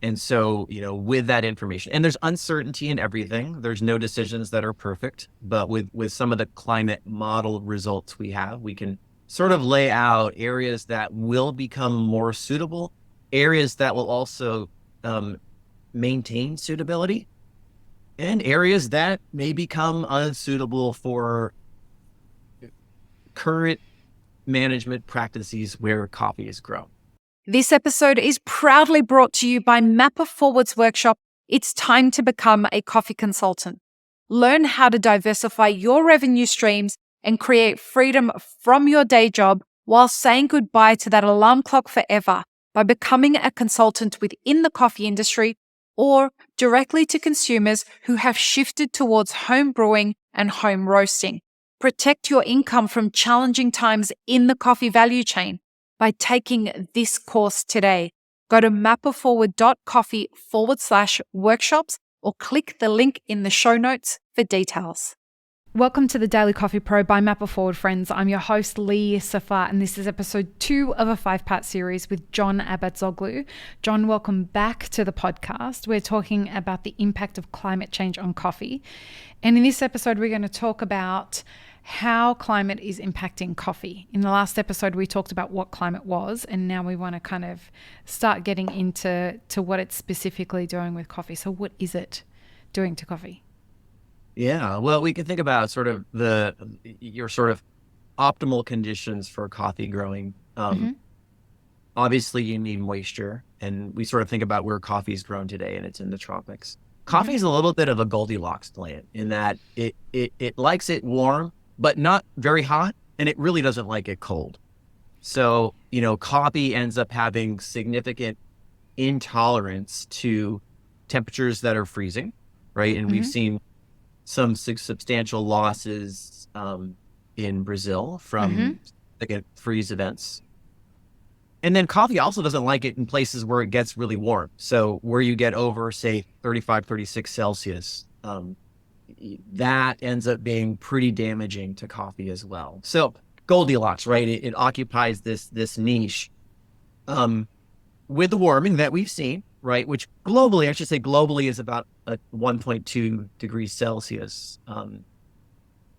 And so, with that information, and there's uncertainty in everything. There's no decisions that are perfect, but with some of the climate model results we have, we can sort of lay out areas that will become more suitable, areas that will also um, maintain suitability, and areas that may become unsuitable for current management practices where coffee is grown. This episode is proudly brought to you by Mapper Forward's workshop, It's Time to Become a Coffee Consultant. Learn how to diversify your revenue streams and create freedom from your day job while saying goodbye to that alarm clock forever by becoming a consultant within the coffee industry or directly to consumers who have shifted towards home brewing and home roasting. Protect your income from challenging times in the coffee value chain by taking this course today. Go to mapperforward.coffee/workshops or click the link in the show notes for details. Welcome to the Daily Coffee Pro by Mapper Forward, friends. I'm your host, Lee Safar, and this is episode 2 of a 5-part series with John Abatzoglou. John, welcome back to the podcast. We're talking about the impact of climate change on coffee. And in this episode, we're going to talk about how climate is impacting coffee. In the last episode, we talked about what climate was, and now we want to kind of start getting into what it's specifically doing with coffee. So what is it doing to coffee? Yeah, well, we can think about sort of your sort of optimal conditions for coffee growing. Obviously, you need moisture, and we sort of think about where coffee is grown today, and it's in the tropics. Coffee is a little bit of a Goldilocks plant in that it likes it warm, but not very hot, and it really doesn't like it cold. So, coffee ends up having significant intolerance to temperatures that are freezing, right? And we've seen some substantial losses in Brazil from freeze events. And then coffee also doesn't like it in places where it gets really warm. So where you get over, say, 35, 36 Celsius, that ends up being pretty damaging to coffee as well. So Goldilocks, right? It occupies this niche with the warming that we've seen, right? Which globally, I should say globally, is about 1.2 degrees Celsius.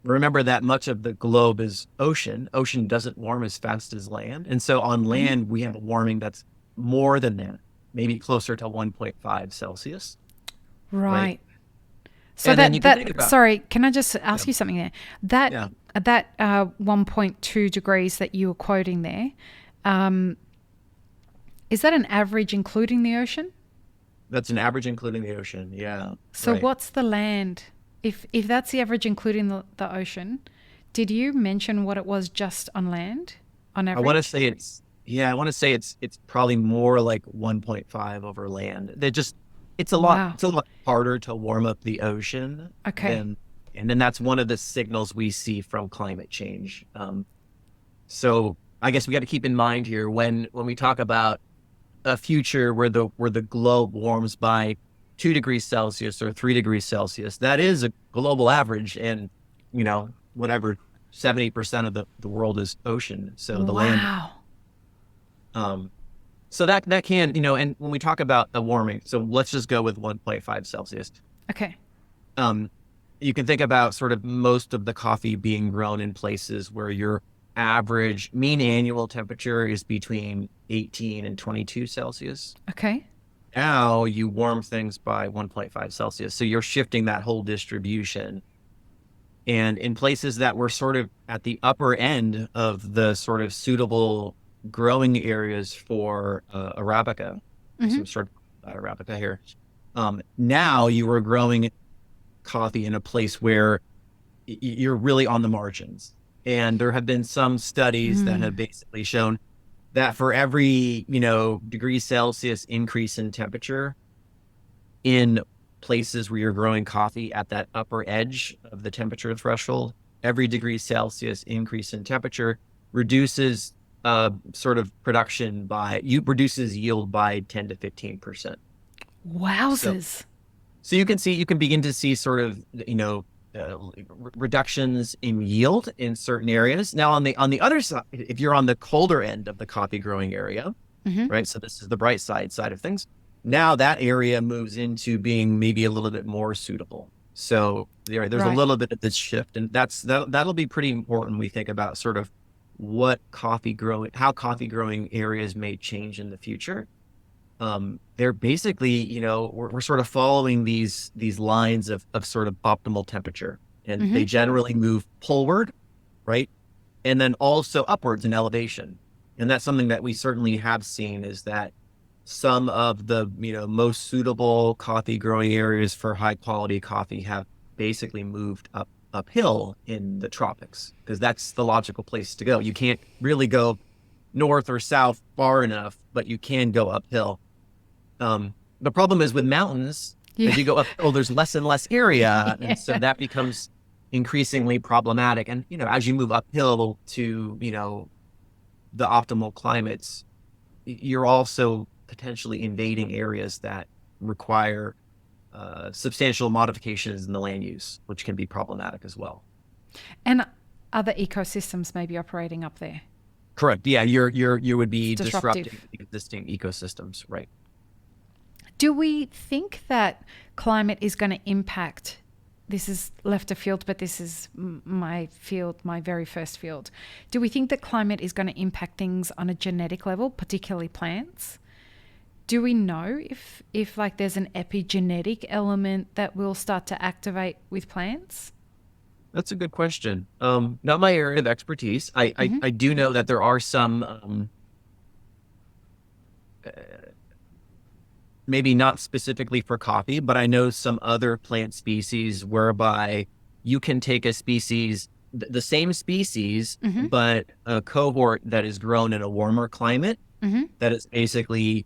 Remember that much of the globe is ocean. Ocean doesn't warm as fast as land. And so on land, we have a warming that's more than that, maybe closer to 1.5 Celsius. Right. So and sorry, can I just ask you something there? That 1.2 degrees that you were quoting there, is that an average including the ocean? That's an average including the ocean, yeah. So what's the land? If that's the average including the ocean, did you mention what it was just on land on average? I want to say it's probably more like 1.5 over land. It's a lot harder to warm up the ocean. Okay. And then that's one of the signals we see from climate change. So I guess we got to keep in mind here when we talk about a future where the globe warms by 2 degrees Celsius or 3 degrees Celsius, that is a global average. And, whatever, 70% of the world is ocean. So the land. So that can, and when we talk about the warming, so let's just go with 1.5 Celsius. Okay. You can think about sort of most of the coffee being grown in places where your average mean annual temperature is between 18 and 22 Celsius. Okay. Now you warm things by 1.5 Celsius. So you're shifting that whole distribution. And in places that were sort of at the upper end of the sort of suitable growing areas for Arabica, some sort of Arabica here. Now you are growing coffee in a place where you're really on the margins. And there have been some studies that have basically shown that for every, degree Celsius increase in temperature in places where you're growing coffee at that upper edge of the temperature threshold, every degree Celsius increase in temperature reduces sort of produces yield by 10 to 15%. Wowzers. So you can begin to see sort of, reductions in yield in certain areas. Now on the other side, if you're on the colder end of the coffee growing area, right? So this is the bright side of things. Now that area moves into being maybe a little bit more suitable. So there's a Right. little bit of this shift, and that'll be pretty important when we think about sort of how coffee growing areas may change in the future. They're basically, we're sort of following these lines of sort of optimal temperature, and Mm-hmm. they generally move poleward, right? And then also upwards in elevation. And that's something that we certainly have seen, is that some of the, most suitable coffee growing areas for high quality coffee have basically moved uphill in the tropics, because that's the logical place to go. You can't really go north or south far enough, but you can go uphill. The problem is with mountains, Yeah. as you go uphill, there's less and less area. And so Yeah. that becomes increasingly problematic. And, as you move uphill to, the optimal climates, you're also potentially invading areas that require substantial modifications in the land use, which can be problematic as well. And other ecosystems may be operating up there. Correct. Yeah, you would It's be disrupting disruptive. existing ecosystems, right? Do we think that climate is going to impact? This is left of field, but this is my field, my very first field. Do we think that climate is going to impact things on a genetic level, particularly plants? Do we know if like there's an epigenetic element that will start to activate with plants? That's a good question. Not my area of expertise. Mm-hmm. I do know that there are some, uh, maybe not specifically for coffee, but I know some other plant species whereby you can take a species, the same species, Mm-hmm. but a cohort that is grown in a warmer climate, Mm-hmm. that is basically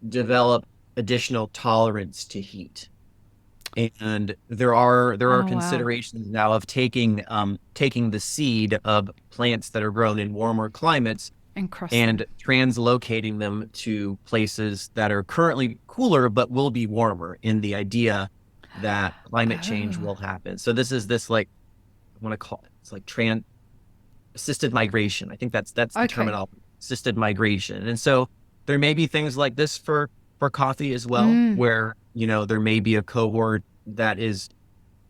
develop additional tolerance to heat. And there are Oh wow. considerations now of taking the seed of plants that are grown in warmer climates And cross them. and translocating them to places that are currently cooler but will be warmer, in the idea that climate change Oh. will happen. So this like, I want to call it, it's like trans assisted migration. I think that's the Okay. terminology, assisted migration. And so there may be things like this for coffee as well, Mm. where, there may be a cohort that is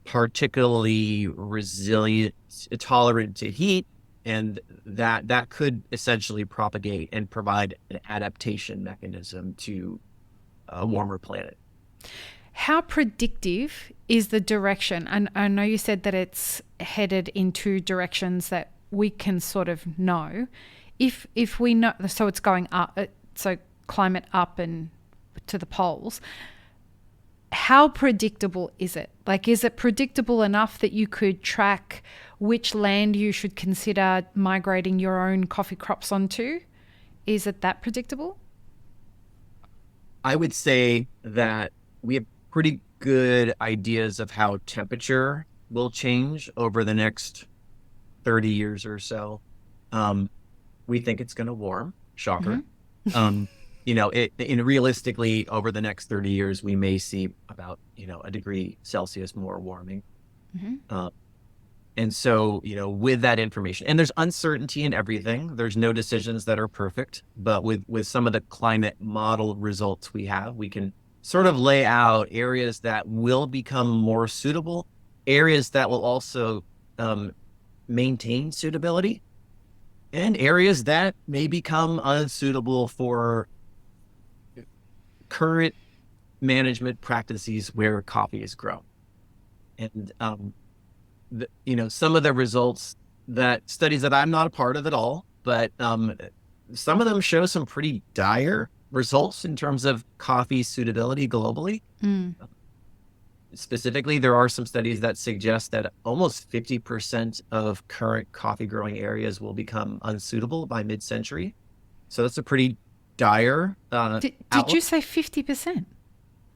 particularly resilient, tolerant to heat, and that could essentially propagate and provide an adaptation mechanism to a warmer planet. How predictive is the direction? And I know you said that it's headed in two directions that we can sort of know. If we know, so it's going up, so climate up and to the poles. How predictable is it? Like, is it predictable enough that you could track which land you should consider migrating your own coffee crops onto? Is it that predictable? I would say that we have pretty good ideas of how temperature will change over the next 30 years or so. Um, we think it's going to warm, Mm-hmm. shocker. Um, realistically, over the next 30 years, we may see about, a degree Celsius more warming. Mm-hmm. Uh, and so, with that information, and there's uncertainty in everything. There's no decisions that are perfect, but with some of the climate model results we have, we can sort of lay out areas that will become more suitable, areas that will also um, maintain suitability, and areas that may become unsuitable for current management practices where coffee is grown. And some of the results, that studies that I'm not a part of at all, but some of them show some pretty dire results in terms of coffee suitability globally. Mm. Specifically, there are some studies that suggest that almost 50% of current coffee growing areas will become unsuitable by mid-century. So that's a pretty dire Did you outlook. say 50%?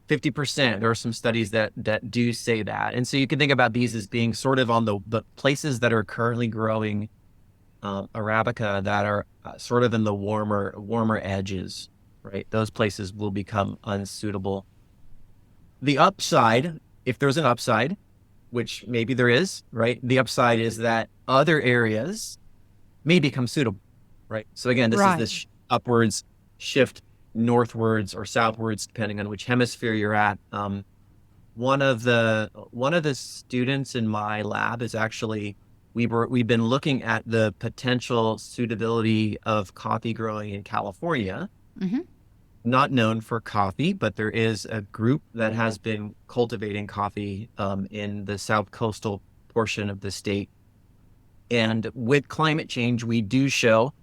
50%. There are some studies that do say that. And so you can think about these as being sort of on the places that are currently growing Arabica, that are sort of in the warmer edges, right? Those places will become unsuitable. The upside, if there's an upside, which maybe there is, right? The upside is that other areas may become suitable, right? So again, this is Right. this upwards shift northwards or southwards, depending on which hemisphere you're at. One of the students in my lab is actually we've been looking at the potential suitability of coffee growing in California. Mm-hmm. Not known for coffee, but there is a group that has been cultivating coffee in the south coastal portion of the state. And with climate change, we do show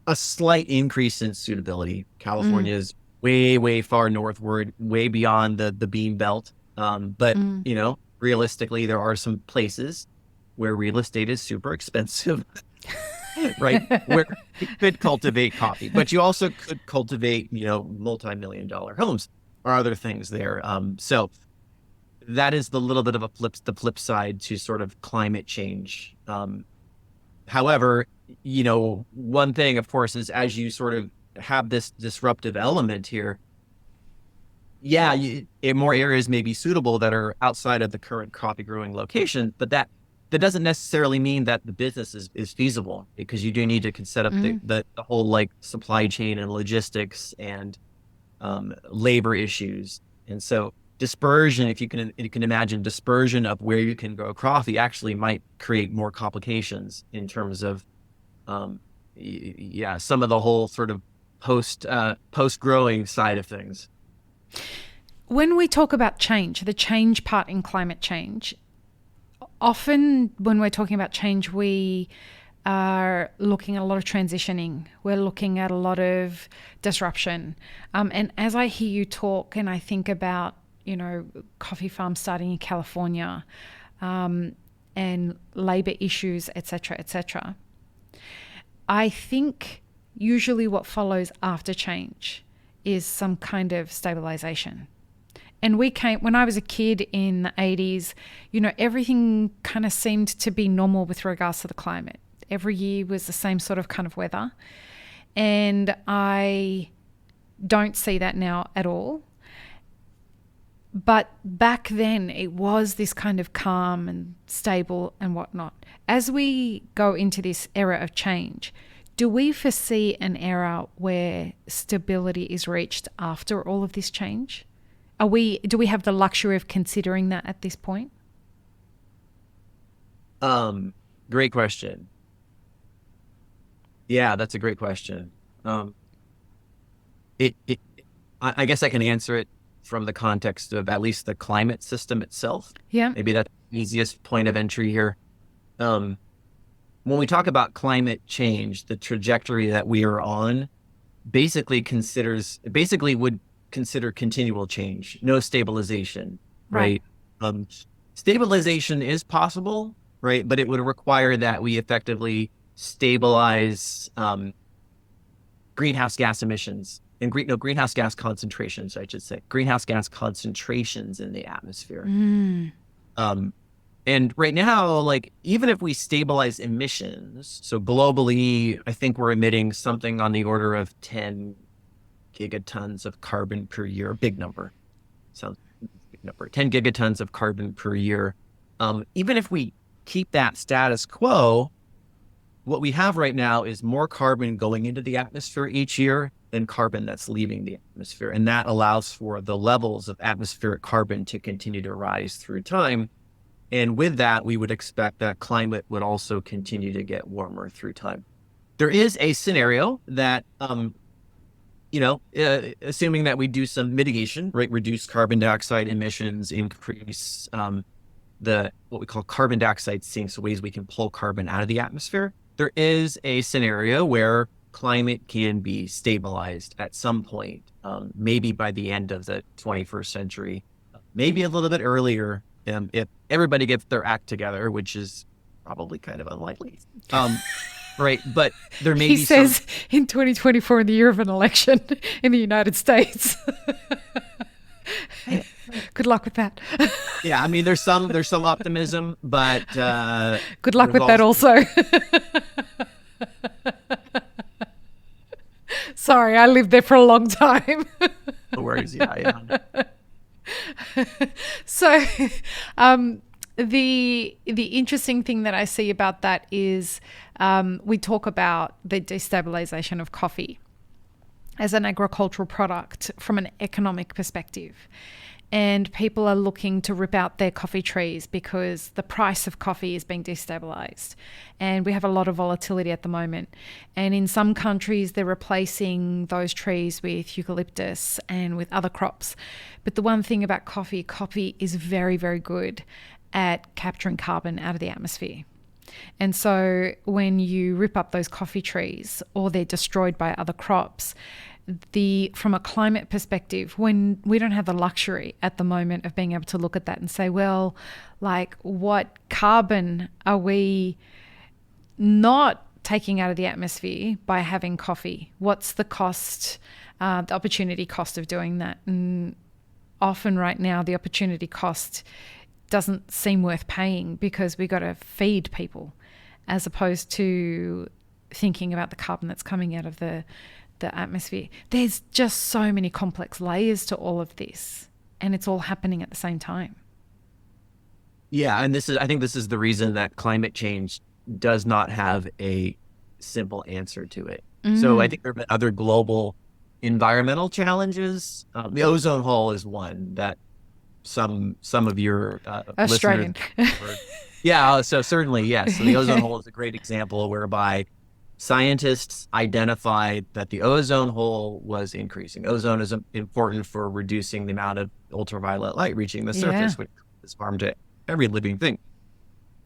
a slight increase in suitability. Mm, California is way, way far northward, way beyond the bean belt. But mm. realistically, there are some places where real estate is super expensive, right? Where you could cultivate coffee, but you also could cultivate, multi-million-dollar homes or other things there. So that is the little bit of the flip side to sort of climate change. However, one thing, of course, is as you sort of have this disruptive element here, yeah, more areas may be suitable that are outside of the current coffee growing location, but that doesn't necessarily mean that the business is feasible, because you do need to set up the whole like supply chain and logistics and labor issues. And so dispersion, if you can imagine dispersion of where you can grow coffee, actually might create more complications in terms of some of the whole sort of post growing side of things. When we talk about change, the change part in climate change, often when we're talking about change, we are looking at a lot of transitioning. We're looking at a lot of disruption. And as I hear you talk and I think about, coffee farms starting in California, and labor issues, etc., I think usually what follows after change is some kind of stabilization. And when I was a kid in the 80s, everything kind of seemed to be normal with regards to the climate. Every year was the same sort of kind of weather. And I don't see that now at all. But back then it was this kind of calm and stable and whatnot. As we go into this era of change, do we foresee an era where stability is reached after all of this change? Do we have the luxury of considering that at this point? Great question. Yeah, that's a great question. It, it, I guess I can answer it from the context of at least the climate system itself. Yeah. Maybe that's the easiest point of entry here. When we talk about climate change, the trajectory that we are on basically would consider continual change, no stabilization, Right. right? Stabilization is possible, right? But it would require that we effectively stabilize greenhouse gas emissions and greenhouse gas concentrations, I should say, greenhouse gas concentrations in the atmosphere. And right now, like, even if we stabilize emissions, so globally, I think we're emitting something on the order of 10 gigatons of carbon per year, big number. Sounds big number, 10 gigatons of carbon per year. Even if we keep that status quo, what we have right now is more carbon going into the atmosphere each year than carbon that's leaving the atmosphere. And that allows for the levels of atmospheric carbon to continue to rise through time. And with that, we would expect that climate would also continue to get warmer through time. There is a scenario that, assuming that we do some mitigation, right, reduce carbon dioxide emissions, increase what we call carbon dioxide sinks, so ways we can pull carbon out of the atmosphere. There is a scenario where climate can be stabilized at some point, maybe by the end of the 21st century, maybe a little bit earlier, if everybody gets their act together, which is probably kind of unlikely. Right. But there may He be says in 2024, in the year of an election in the United States. Good luck with that. Yeah, I mean, there's some optimism, but good luck with that also. Sorry, I lived there for a long time. No worries. Yeah. So, the interesting thing that I see about that is we talk about the destabilization of coffee. as an agricultural product from an economic perspective. And people are looking to rip out their coffee trees because the price of coffee is being destabilized. And we have a lot of volatility at the moment. And in some countries, they're replacing those trees with eucalyptus and with other crops. But the one thing about coffee is very, very good at capturing carbon out of the atmosphere. And so when you rip up those coffee trees or they're destroyed by other crops, from a climate perspective, when we don't have the luxury at the moment of being able to look at that and say, well, like, what carbon are we not taking out of the atmosphere by having coffee? What's the cost, the opportunity cost of doing that? And often right now, the opportunity cost doesn't seem worth paying because we got to feed people, as opposed to thinking about the carbon that's coming out of the atmosphere. There's just so many complex layers to all of this, and it's all happening at the same time. Yeah, and I think this is the reason that climate change does not have a simple answer to it. So I think there have been other global environmental challenges. The ozone hole is one that some of your Australian. listeners. Yeah, so certainly, yes. So the ozone hole is a great example whereby scientists identified that the ozone hole was increasing. Ozone is important for reducing the amount of ultraviolet light reaching the surface, which is harm to every living thing.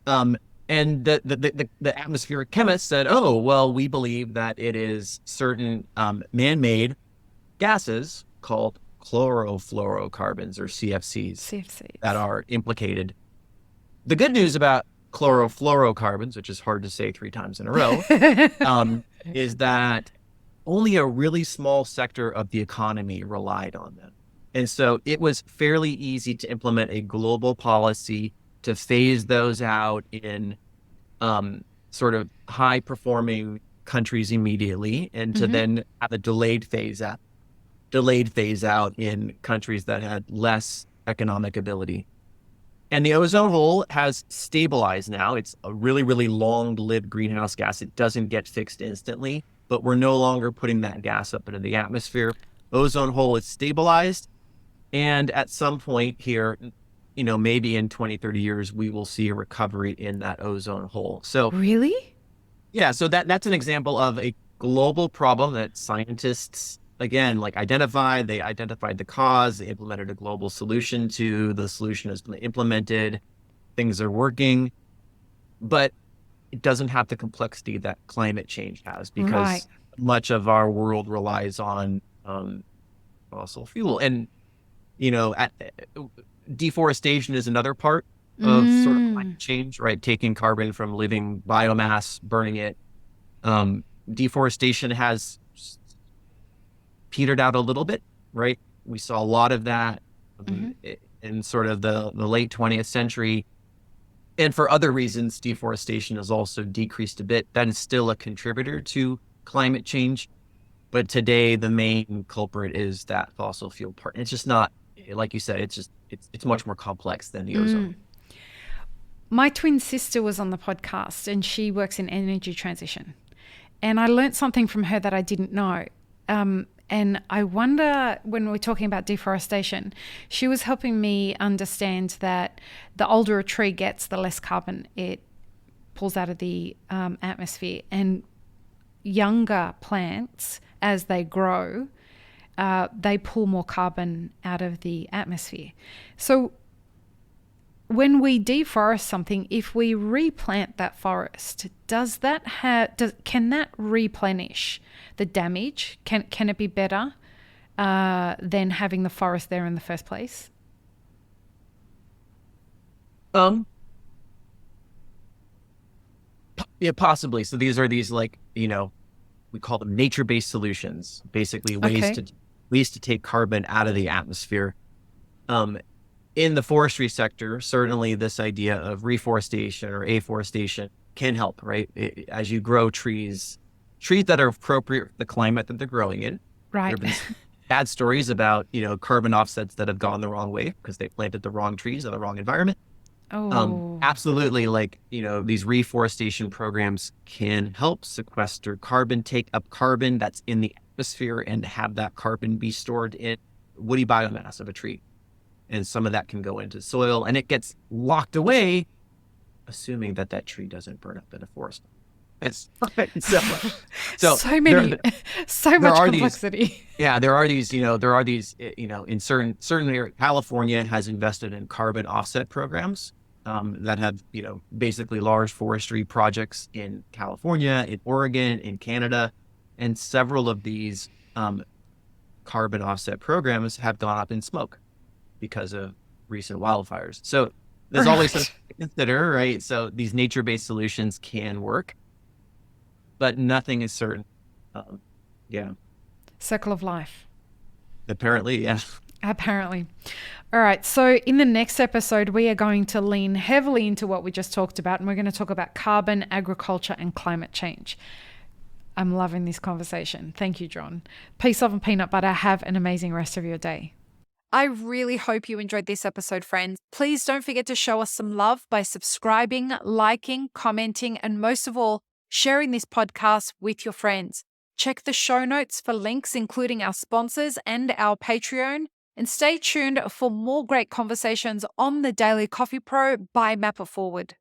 And the atmospheric chemists said, oh, well, we believe that it is certain man-made gases called chlorofluorocarbons, or CFCs, that are implicated. The good news about chlorofluorocarbons, which is hard to say 3 times in a row, is that only a really small sector of the economy relied on them. And so it was fairly easy to implement a global policy to phase those out in sort of high-performing countries immediately, and to then have a delayed phase out in countries that had less economic ability. And the ozone hole has stabilized now. It's a really, really long-lived greenhouse gas. It doesn't get fixed instantly, but we're no longer putting that gas up into the atmosphere. Ozone hole is stabilized. And at some point here, maybe in 20, 30 years, we will see a recovery in that ozone hole. So really? Yeah, so that's an example of a global problem that scientists, again, they identified the cause, they implemented a global solution to, the solution has been implemented, things are working, but it doesn't have the complexity that climate change has, because much of our world relies on fossil fuel. And, deforestation is another part of sort of climate change, right? Taking carbon from living biomass, burning it. Deforestation has petered out a little bit, right? We saw a lot of that in sort of the late 20th century. And for other reasons, deforestation has also decreased a bit. That is still a contributor to climate change. But today, the main culprit is that fossil fuel part. And it's just not, like you said, it's much more complex than the ozone. My twin sister was on the podcast, and she works in energy transition. And I learned something from her that I didn't know. And I wonder, when we're talking about deforestation, she was helping me understand that the older a tree gets, the less carbon it pulls out of the atmosphere. And younger plants, as they grow, they pull more carbon out of the atmosphere. So when we deforest something, if we replant that forest, can that replenish the damage? Can it be better than having the forest there in the first place? Yeah, possibly. So these are we call them nature-based solutions, basically ways to take carbon out of the atmosphere. In the forestry sector, certainly this idea of reforestation or afforestation can help, right? As you grow trees that are appropriate for the climate that they're growing in. Right. There have been bad stories about, carbon offsets that have gone the wrong way because they planted the wrong trees in the wrong environment. Absolutely. These reforestation programs can help sequester carbon, take up carbon that's in the atmosphere and have that carbon be stored in woody biomass of a tree. And some of that can go into soil and it gets locked away, assuming that that tree doesn't burn up in a forest. It's so So there, many, so there much are complexity. there are these, in certain areas, California has invested in carbon offset programs that have, basically large forestry projects in California, in Oregon, in Canada, and several of these carbon offset programs have gone up in smoke because of recent wildfires. So there's always something Right. to consider, right? So these nature-based solutions can work, but nothing is certain. Um, yeah, Circle of life. apparently, yeah. Apparently. All right. So, in the next episode, we are going to lean heavily into what we just talked about, and we're going to talk about carbon, agriculture, and climate change. I'm loving this conversation. Thank you, John. Peace, love, and peanut butter. Have an amazing rest of your day. I really hope you enjoyed this episode, friends. Please don't forget to show us some love by subscribing, liking, commenting, and most of all, sharing this podcast with your friends. Check the show notes for links, including our sponsors and our Patreon. And stay tuned for more great conversations on the Daily Coffee Pro by Map It Forward.